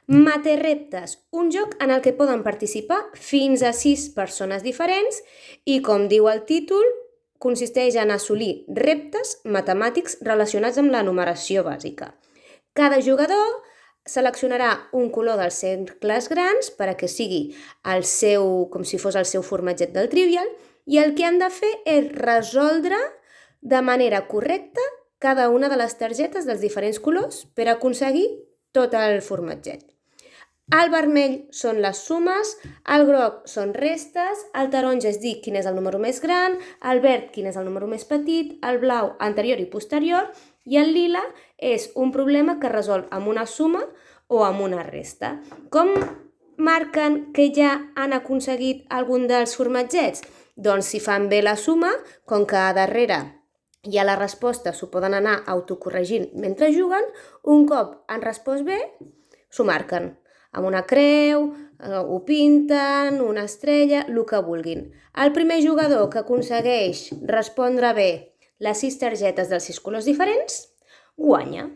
Materreptes, un joc en el que poden participar fins a 6 persones diferents i, com diu el títol, consisteix en assolir reptes matemàtics relacionats amb la numeració bàsica. Cada jugador seleccionarà un color dels cercles grans per a que sigui com si fos el seu formatget del Trivial, i el que han de fer és resoldre de manera correcta cada una de les targetes dels diferents colors per aconseguir tot el formatget. El vermell són les sumes, el groc són restes, el taronja és dir quin és el número més gran, el verd quin és el número més petit, el blau anterior i posterior, i el lila és un problema que resol amb una suma o amb una resta. Com marquen que ja han aconseguit algun dels formatgets? Doncs si fan bé la suma, com que a darrere hi ha la resposta, s'ho poden anar autocorregint mentre juguen, un cop han respost bé, s'ho marquen amb una creu, ho pinten, una estrella, el que vulguin. El primer jugador que aconsegueix respondre bé les 6 targetes dels 6 colors diferents guanya.